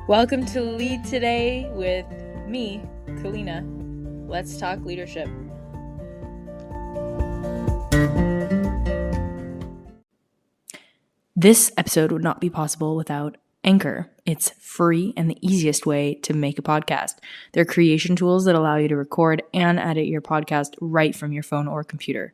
Welcome to Lead Today with me, Kalyna. Let's talk leadership. This episode would not be possible without Anchor. It's free and the easiest way to make a podcast. They're creation tools that allow you to record and edit your podcast right from your phone or computer.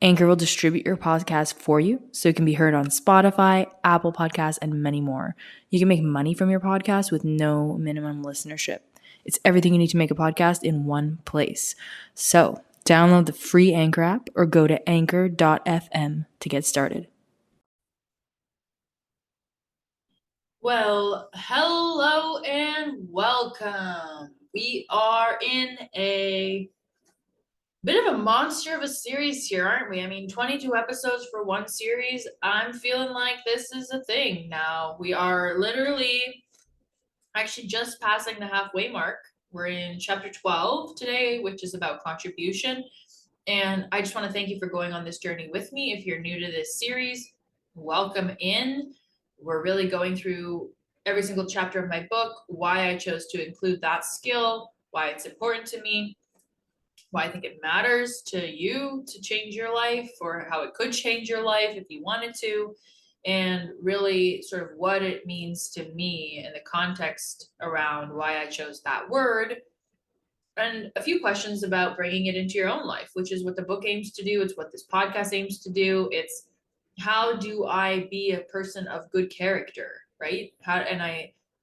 Anchor will distribute your podcast for you so it can be heard on Spotify, Apple Podcasts, and many more. You can make money from your podcast with no minimum listenership. It's everything you need to make a podcast in one place. So, download the free Anchor app or go to anchor.fm to get started. Well, hello and welcome. We are in a bit of a monster of a series here, aren't we? I mean, 22 episodes for one series. I'm feeling like this is a thing now. We are literally actually just passing the halfway mark. We're in chapter 12 today, which is about contribution. And I just want to thank you for going on this journey with me. If you're new to this series, welcome in. We're really going through every single chapter of my book, why I chose to include that skill, why it's important to me, why I think it matters to you to change your life, or how it could change your life if you wanted to, and really sort of what it means to me and the context around why I chose that word, and a few questions about bringing it into your own life, which is what the book aims to do. It's what this podcast aims to do. It's how do I be a person of good character, right? How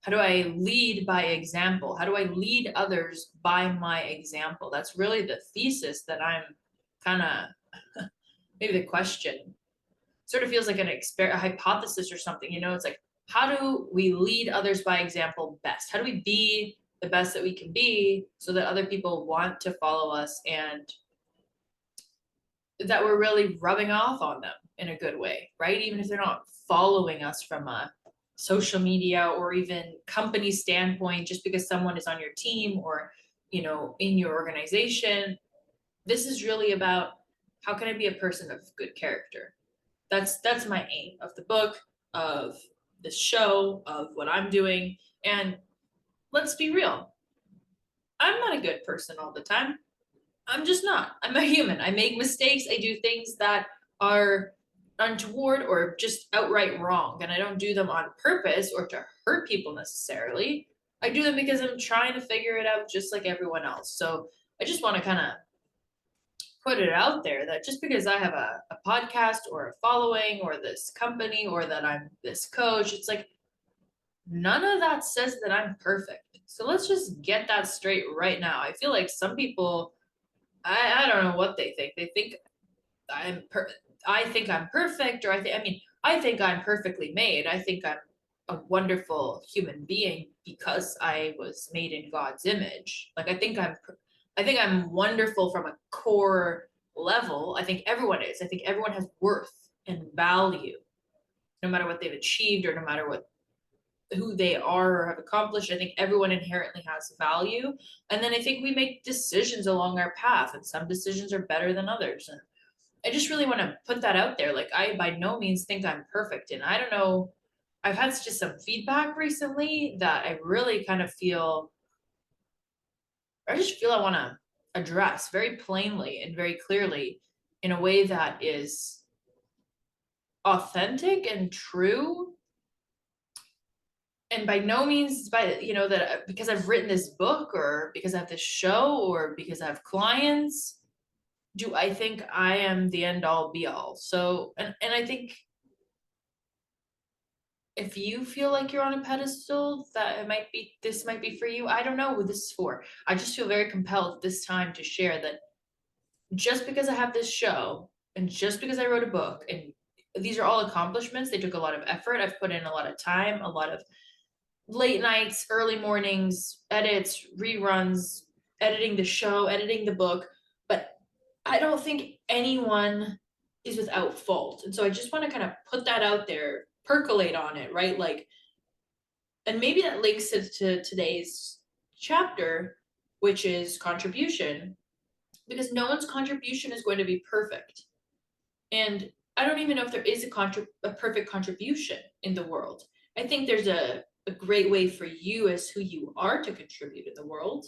do I lead by example? How do I lead others by my example? That's really the thesis that I'm kind of, maybe the question sort of feels like a hypothesis or something, it's like, how do we lead others by example best? How do we be the best that we can be so that other people want to follow us and that we're really rubbing off on them in a good way, right? Even if they're not following us from a social media or even company standpoint, just because someone is on your team or, in your organization, this is really about how can I be a person of good character? That's my aim of the book, of the show, of what I'm doing. And let's be real. I'm not a good person all the time. I'm just not. I'm a human. I make mistakes. I do things that are untoward or just outright wrong. And I don't do them on purpose or to hurt people necessarily. I do them because I'm trying to figure it out just like everyone else. So I just want to kind of put it out there that just because I have a podcast or a following or this company or that I'm this coach, it's like none of that says that I'm perfect. So let's just get that straight right now. I feel like some people, I don't know what they think. They think I think I'm perfect, or I think I'm perfectly made. I think I'm a wonderful human being because I was made in God's image. Like I think I'm wonderful from a core level. I think everyone is. I think everyone has worth and value, no matter what they've achieved or no matter who they are or have accomplished. I think everyone inherently has value. And then I think we make decisions along our path, and some decisions are better than others. And I just really want to put that out there. Like, I by no means think I'm perfect. And I don't know, I've had just some feedback recently that I really kind of feel, I just feel I want to address very plainly and very clearly in a way that is authentic and true. And by no means that because I've written this book or because I have this show or because I have clients, do I think I am the end all be all. So, and I think if you feel like you're on a pedestal, that this might be for you. I don't know who this is for. I just feel very compelled this time to share that just because I have this show and just because I wrote a book, and these are all accomplishments, they took a lot of effort. I've put in a lot of time, a lot of late nights, early mornings, edits, reruns, editing the show, editing the book. But I don't think anyone is without fault. And so I just want to kind of put that out there, percolate on it, right? Like, and maybe that links to today's chapter, which is contribution, because no one's contribution is going to be perfect. And I don't even know if there is a perfect contribution in the world. I think there's a a great way for you as who you are to contribute in the world.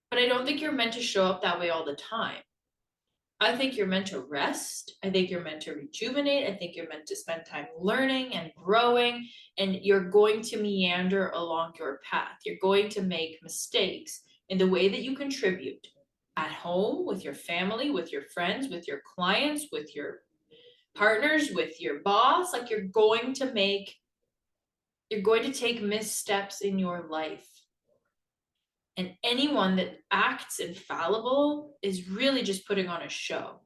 But I don't think you're meant to show up that way all the time. I think you're meant to rest. I think you're meant to rejuvenate. I think you're meant to spend time learning and growing, and you're going to meander along your path. You're going to make mistakes in the way that you contribute at home, with your family, with your friends, with your clients, with your partners, with your boss. Like you're going to take missteps in your life. And anyone that acts infallible is really just putting on a show.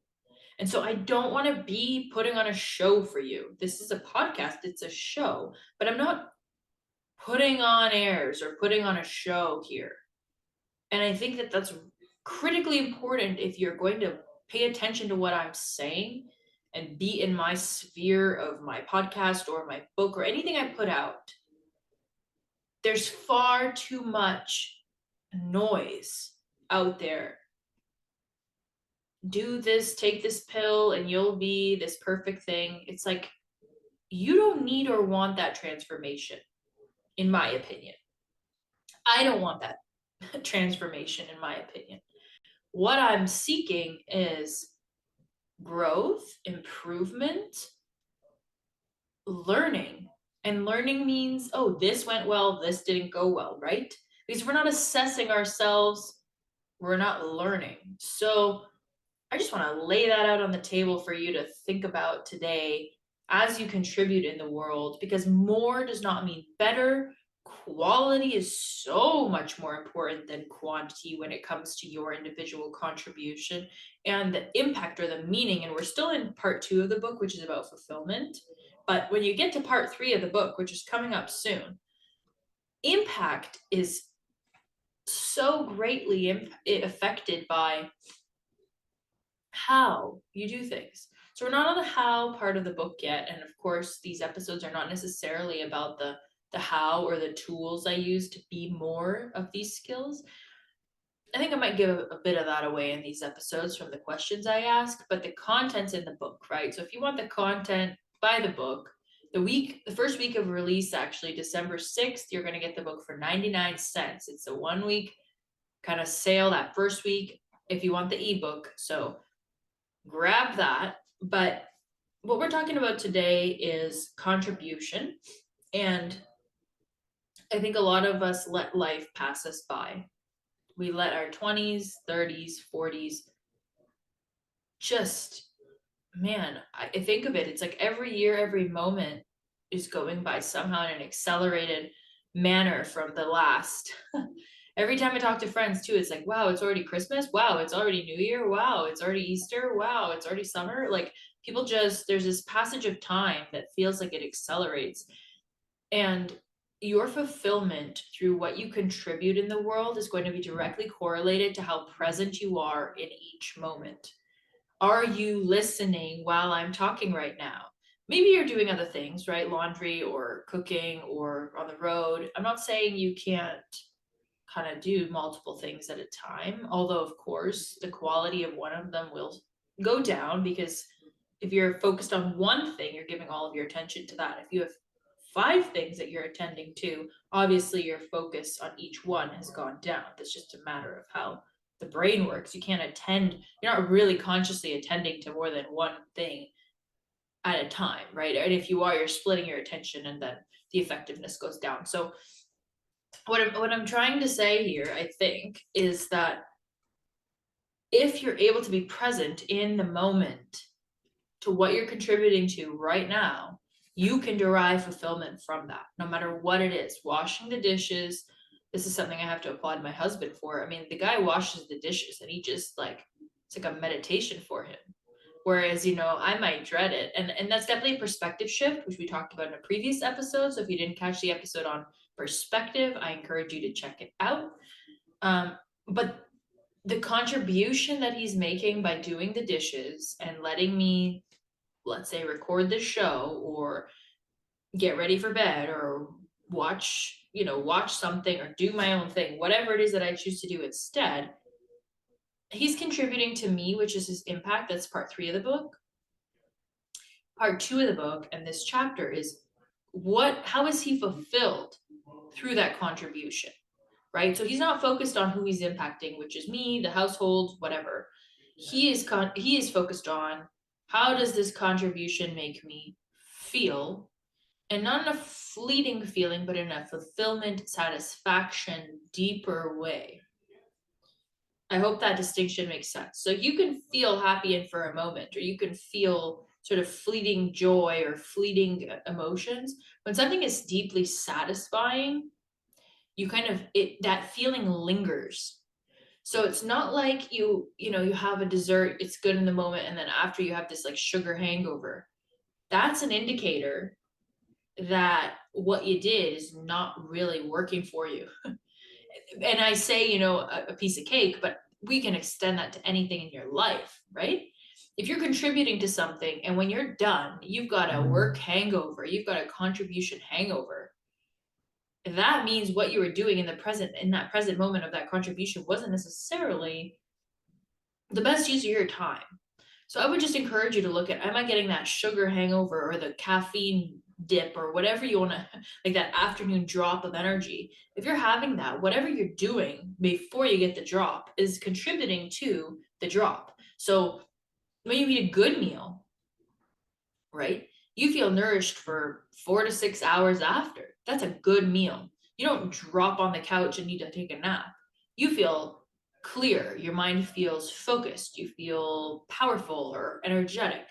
And so I don't want to be putting on a show for you. This is a podcast, it's a show, but I'm not putting on airs or putting on a show here. And I think that that's critically important if you're going to pay attention to what I'm saying and be in my sphere of my podcast or my book or anything I put out. There's far too much noise out there. Do this, take this pill, and you'll be this perfect thing. It's like, you don't need or want that transformation, in my opinion. I don't want that transformation, in my opinion. What I'm seeking is growth, improvement, learning. And learning means, oh, this went well, this didn't go well, right? Because we're not assessing ourselves, we're not learning. So I just want to lay that out on the table for you to think about today as you contribute in the world, because more does not mean better. Quality is so much more important than quantity when it comes to your individual contribution and the impact or the meaning. And we're still in part 2 of the book, which is about fulfillment. But when you get to part 3 of the book, which is coming up soon, impact is so greatly affected by how you do things. So we're not on the how part of the book yet. And of course, these episodes are not necessarily about the how or the tools I use to be more of these skills. I think I might give a bit of that away in these episodes from the questions I ask, but the content's in the book, right? So if you want the content, buy the book. The first week of release, actually, December 6th, you're going to get the book for 99 cents. It's a 1 week kind of sale that first week if you want the ebook. So grab that. But what we're talking about today is contribution. And I think a lot of us let life pass us by. We let our 20s, 30s, 40s just, man, I think of it. It's like every year, every moment is going by somehow in an accelerated manner from the last. Every time I talk to friends too, it's like, wow, it's already Christmas. Wow, it's already New Year. Wow, it's already Easter. Wow, it's already summer. Like people just, there's this passage of time that feels like it accelerates. And your fulfillment through what you contribute in the world is going to be directly correlated to how present you are in each moment. Are you listening while I'm talking right now? Maybe you're doing other things, right? Laundry or cooking or on the road. I'm not saying you can't kind of do multiple things at a time, although of course the quality of one of them will go down, because if you're focused on one thing, you're giving all of your attention to that. If you have 5 things that you're attending to, obviously your focus on each one has gone down. That's just a matter of how the brain works. You can't attend, you're not really consciously attending to more than one thing at a time, right? And if you are, you're splitting your attention and then the effectiveness goes down. So what I'm trying to say here, I think, is that if you're able to be present in the moment to what you're contributing to right now, you can derive fulfillment from that, no matter what it is. Washing the dishes. This is something I have to applaud my husband for. I mean, the guy washes the dishes and he just like, it's like a meditation for him. Whereas, I might dread it. And that's definitely a perspective shift, which we talked about in a previous episode. So if you didn't catch the episode on perspective, I encourage you to check it out. But the contribution that he's making by doing the dishes and letting me, let's say, record the show or get ready for bed or watch something or do my own thing, whatever it is that I choose to do instead, he's contributing to me, which is his impact. That's part 3 of the book. Part 2 of the book and this chapter is how is he fulfilled through that contribution, right? So he's not focused on who he's impacting, which is me, the household, whatever. He is focused on how does this contribution make me feel, and not in a fleeting feeling, but in a fulfillment, satisfaction, deeper way. I hope that distinction makes sense. So you can feel happy in for a moment, or you can feel sort of fleeting joy or fleeting emotions. When something is deeply satisfying, you kind of that feeling lingers. So it's not like you have a dessert, it's good in the moment, and then after you have this like sugar hangover. That's an indicator that what you did is not really working for you. And I say, a piece of cake, but we can extend that to anything in your life, right? If you're contributing to something and when you're done, you've got a work hangover, you've got a contribution hangover, that means what you were doing in that present moment of that contribution wasn't necessarily the best use of your time. So I would just encourage you to look at, am I getting that sugar hangover or the caffeine dip or whatever you want to, like that afternoon drop of energy? If you're having that, whatever you're doing before you get the drop is contributing to the drop. So when you eat a good meal, right, you feel nourished for 4 to 6 hours after. That's a good meal. You don't drop on the couch and need to take a nap. You feel clear. Your mind feels focused. You feel powerful or energetic.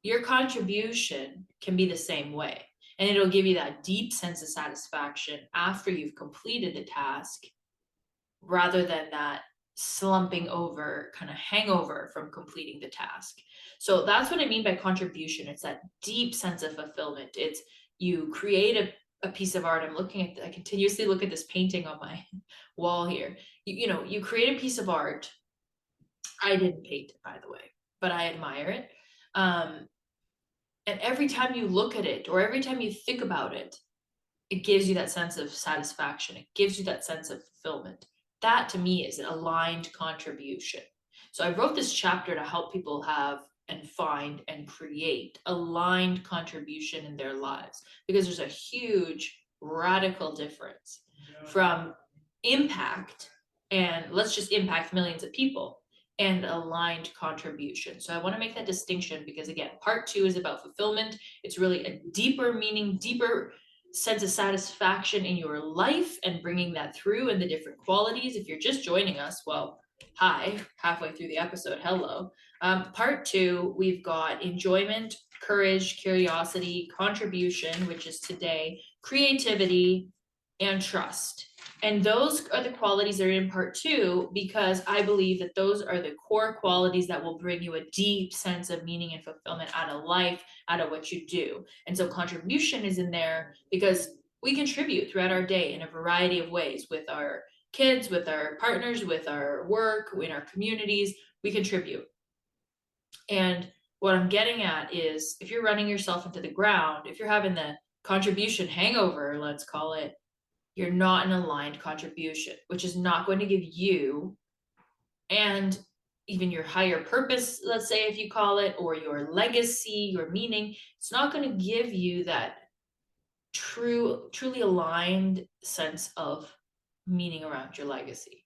Your contribution can be the same way. And it'll give you that deep sense of satisfaction after you've completed the task rather than that slumping over kind of hangover from completing the task. So that's what I mean by contribution. It's that deep sense of fulfillment. It's you create a piece of art. I continuously look at this painting on my wall here. You create a piece of art. I didn't paint it, by the way, but I admire it. And every time you look at it or every time you think about it, it gives you that sense of satisfaction. It gives you that sense of fulfillment. That to me is an aligned contribution. So I wrote this chapter to help people have and find and create aligned contribution in their lives, because there's a huge radical difference from impact, and let's just impact millions of people, and aligned contribution. So I want to make that distinction because, again, part 2 is about fulfillment. It's really a deeper meaning, deeper sense of satisfaction in your life and bringing that through in the different qualities. If you're just joining us, well, hi, halfway through the episode, hello. Part 2, we've got enjoyment, courage, curiosity, contribution, which is today, creativity, and trust. And those are the qualities that are in part 2, because I believe that those are the core qualities that will bring you a deep sense of meaning and fulfillment out of life, out of what you do. And so contribution is in there because we contribute throughout our day in a variety of ways with our kids, with our partners, with our work, in our communities. We contribute. And what I'm getting at is, if you're running yourself into the ground, if you're having the contribution hangover, let's call it, you're not an aligned contribution, which is not going to give you and even your higher purpose, let's say, if you call it, or your legacy, your meaning, it's not going to give you that truly aligned sense of meaning around your legacy.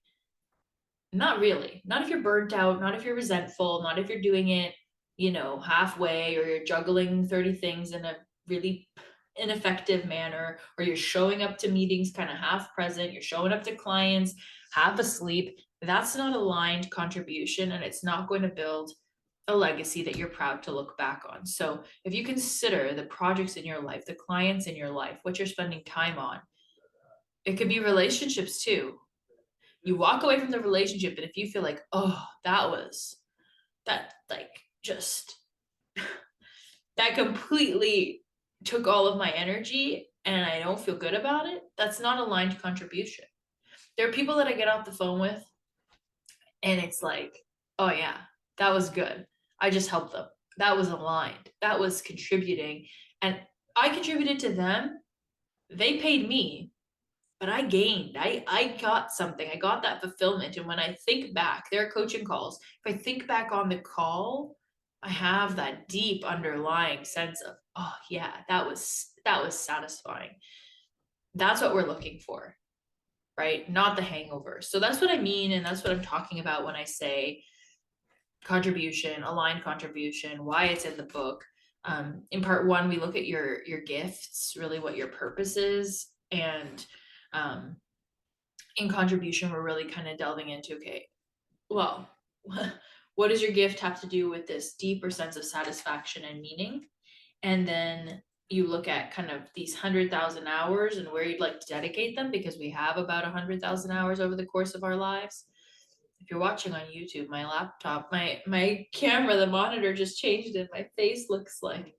Not really. Not if you're burnt out, not if you're resentful, not if you're doing it, halfway, or you're juggling 30 things in a really ineffective manner, or you're showing up to meetings kind of half present, you're showing up to clients half asleep. That's not aligned contribution, and it's not going to build a legacy that you're proud to look back on. So if you consider the projects in your life, the clients in your life, what you're spending time on, it could be relationships too. You walk away from the relationship, and if you feel like, oh, that just that completely took all of my energy and I don't feel good about it, that's not aligned contribution. There are people that I get off the phone with and it's like, oh yeah, that was good. I just helped them. That was aligned. That was contributing. And I contributed to them. They paid me, but I gained. I got something. I got that fulfillment. And when I think back, there are coaching calls. If I think back on the call, I have that deep underlying sense of, oh yeah, that was satisfying. That's what we're looking for, right? Not the hangover. So that's what I mean, and that's what I'm talking about when I say contribution, aligned contribution, why it's in the book. In part one, we look at your gifts, really what your purpose is, and in contribution, we're really kind of delving into, okay, well, what does your gift have to do with this deeper sense of satisfaction and meaning? And then you look at kind of these 100,000 hours and where you'd like to dedicate them, because we have about 100,000 hours over the course of our lives. If you're watching on YouTube, my laptop, my camera, the monitor just changed and my face looks like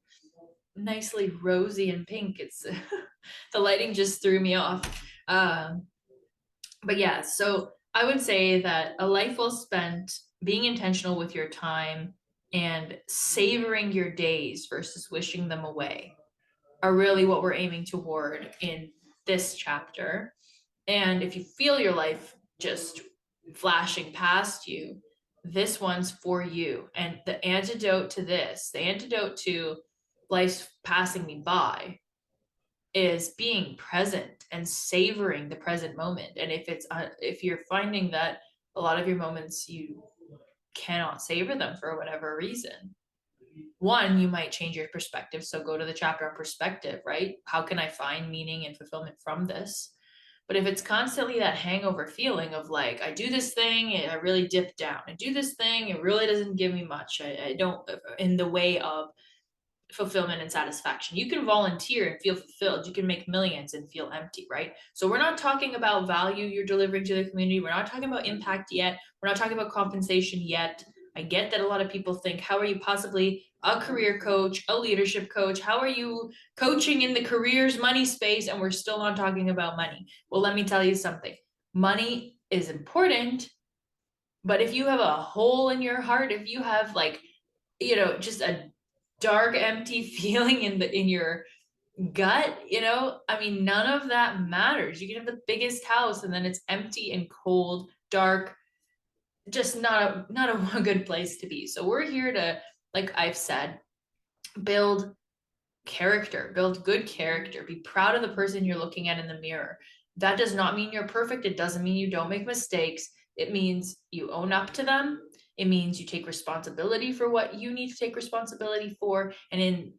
nicely rosy and pink. It's the lighting just threw me off. But yeah, so I would say that a life well spent, being intentional with your time and savoring your days versus wishing them away are really what we're aiming toward in this chapter. And if you feel your life just flashing past you, this one's for you. And the antidote to this, the antidote to life's passing me by, is being present and savoring the present moment. And if you're finding that a lot of your moments you cannot savor them for whatever reason, one, you might change your perspective. So go to the chapter on perspective, right? How can I find meaning and fulfillment from this? But if it's constantly that hangover feeling of like, I do this thing and I really dip down, I do this thing, it really doesn't give me much, I don't, in the way of fulfillment and satisfaction. You can volunteer and feel fulfilled. You can make millions and feel empty, right? So we're not talking about value you're delivering to the community. We're not talking about impact yet. We're not talking about compensation yet. I get that a lot of people think, how are you possibly a career coach, a leadership coach? How are you coaching in the careers money space? And we're still not talking about money. Well, let me tell you something. Money is important, but if you have a hole in your heart, if you have like, just a dark, empty feeling in your gut, I mean, none of that matters. You can have the biggest house and then it's empty and cold, dark, just not a good place to be. So we're here to, like I've said, build character, build good character, be proud of the person you're looking at in the mirror. That does not mean you're perfect. It doesn't mean you don't make mistakes. It means you own up to them. It means you take responsibility for what you need to take responsibility for. And in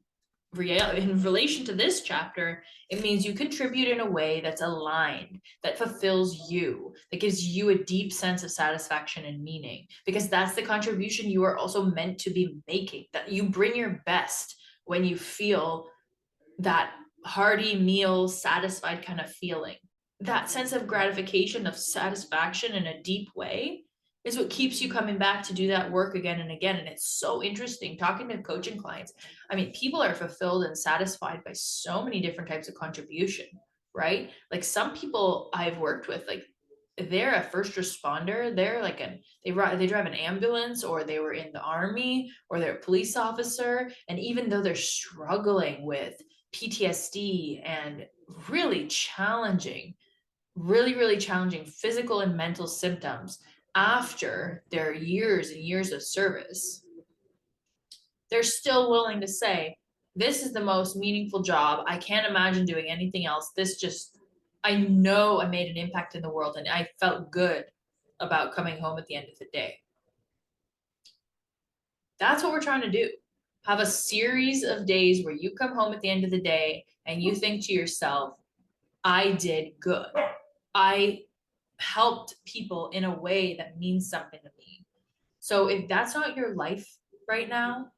relation to this chapter, it means you contribute in a way that's aligned, that fulfills you, that gives you a deep sense of satisfaction and meaning, because that's the contribution you are also meant to be making, that you bring your best when you feel that hearty meal, satisfied kind of feeling. That sense of gratification, of satisfaction in a deep way, is what keeps you coming back to do that work again and again. And it's so interesting talking to coaching clients. I mean, people are fulfilled and satisfied by so many different types of contribution, right? Like some people I've worked with, like they're a first responder, they're like they drive an ambulance, or they were in the army, or they're a police officer, and even though they're struggling with PTSD and really challenging, really challenging physical and mental symptoms after their years and years of service, they're still willing to say, this is the most meaningful job. I can't imagine doing anything else. I know I made an impact in the world and I felt good about coming home at the end of the day. That's what we're trying to do. Have a series of days where you come home at the end of the day and you think to yourself, I did good. I helped people in a way that means something to me. So if that's not your life right now,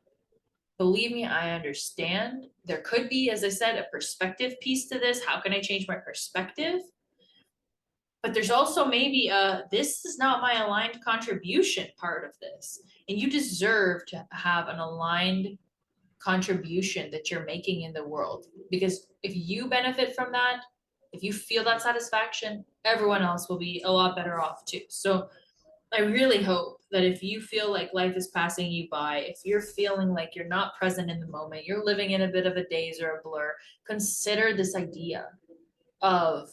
believe me, I understand. There could be, as I said, a perspective piece to this. How can I change my perspective? But there's also maybe this is not my aligned contribution part of this. And you deserve to have an aligned contribution that you're making in the world. Because if you benefit from that, if you feel that satisfaction, everyone else will be a lot better off too. So I really hope that if you feel like life is passing you by, if you're feeling like you're not present in the moment, you're living in a bit of a daze or a blur, consider this idea of,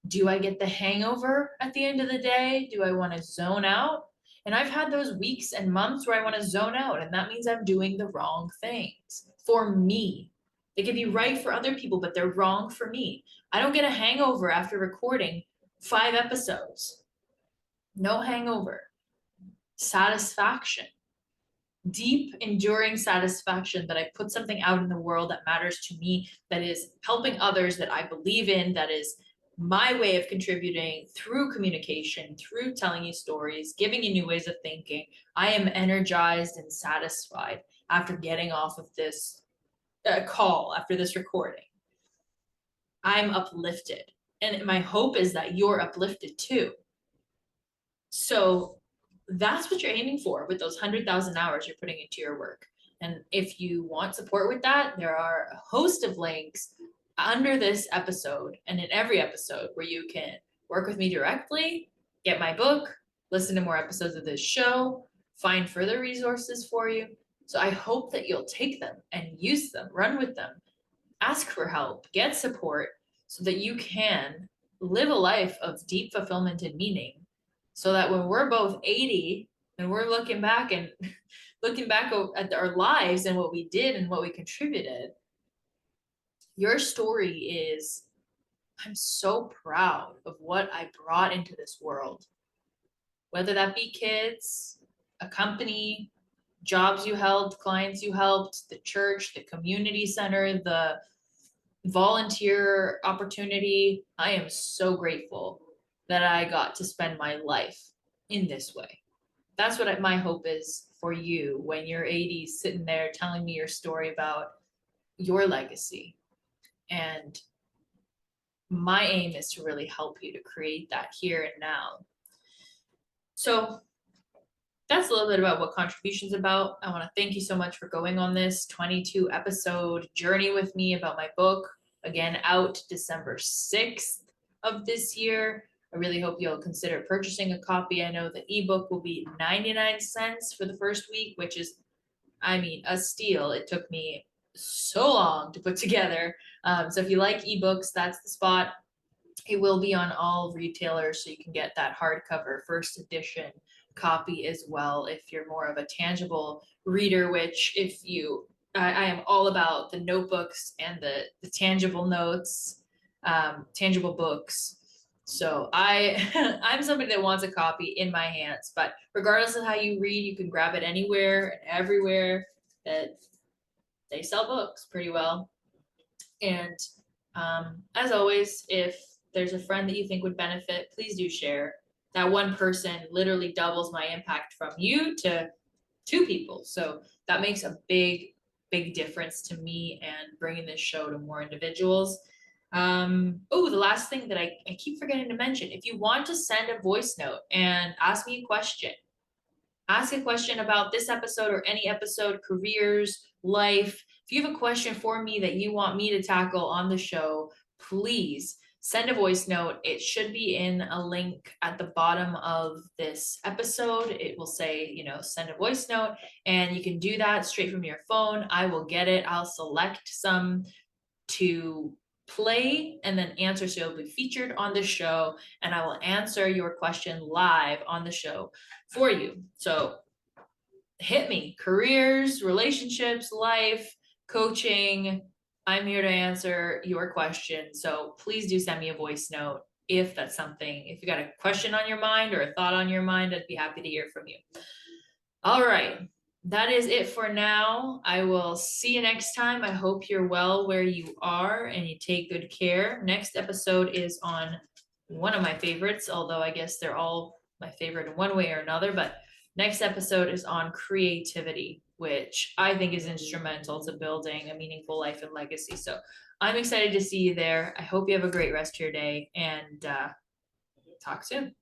do I get the hangover at the end of the day? Do I want to zone out? And I've had those weeks and months where I want to zone out, and that means I'm doing the wrong things for me. They could be right for other people, but they're wrong for me. I don't get a hangover after recording 5 episodes. No hangover. Satisfaction. Deep, enduring satisfaction that I put something out in the world that matters to me, that is helping others, that I believe in, that is my way of contributing through communication, through telling you stories, giving you new ways of thinking. I am energized and satisfied after getting off of this call, after this recording. I'm uplifted. And my hope is that you're uplifted too. So that's what you're aiming for with those 100,000 hours you're putting into your work. And if you want support with that, there are a host of links under this episode and in every episode where you can work with me directly, get my book, listen to more episodes of this show, find further resources for you. So I hope that you'll take them and use them, run with them, ask for help, get support so that you can live a life of deep fulfillment and meaning, so that when we're both 80 and we're looking back and looking back at our lives and what we did and what we contributed, your story is, I'm so proud of what I brought into this world. Whether that be kids, a company, jobs you held, clients you helped, the church, the community center, the volunteer opportunity. I am so grateful that I got to spend my life in this way. That's what my hope is for you when you're 80, sitting there telling me your story about your legacy. And my aim is to really help you to create that here and now. So that's a little bit about what contribution's about. I want to thank you so much for going on this 22 episode journey with me about my book. Again, out December 6th of this year. I really hope you'll consider purchasing a copy. I know the ebook will be 99 cents for the first week, which is, I mean, a steal. It took me so long to put together. So if you like ebooks, that's the spot. It will be on all retailers, so you can get that hardcover first edition copy as well if you're more of a tangible reader, which if you I am all about the notebooks and the tangible notes, tangible books. So I'm somebody that wants a copy in my hands, but regardless of how you read, you can grab it anywhere and everywhere that they sell books pretty well. And as always, if there's a friend that you think would benefit, please do share. That one person literally doubles my impact from you to 2 people. So that makes a big, big difference to me and bringing this show to more individuals. The last thing that I keep forgetting to mention, if you want to send a voice note and ask me a question about this episode or any episode, careers, life. If you have a question for me that you want me to tackle on the show, please send a voice note. It should be in a link at the bottom of this episode. It will say, send a voice note, and you can do that straight from your phone. I will get it. I'll select some to play and then answer, so it'll be featured on the show, and I will answer your question live on the show for you. So hit me. Careers, relationships, life, coaching. I'm here to answer your question. So please do send me a voice note if that's something, if you got a question on your mind or a thought on your mind, I'd be happy to hear from you. All right. That is it for now. I will see you next time. I hope you're well where you are and you take good care. Next episode is on one of my favorites, although I guess they're all my favorite in one way or another, but next episode is on creativity, which I think is instrumental to building a meaningful life and legacy. So I'm excited to see you there. I hope you have a great rest of your day, and talk soon.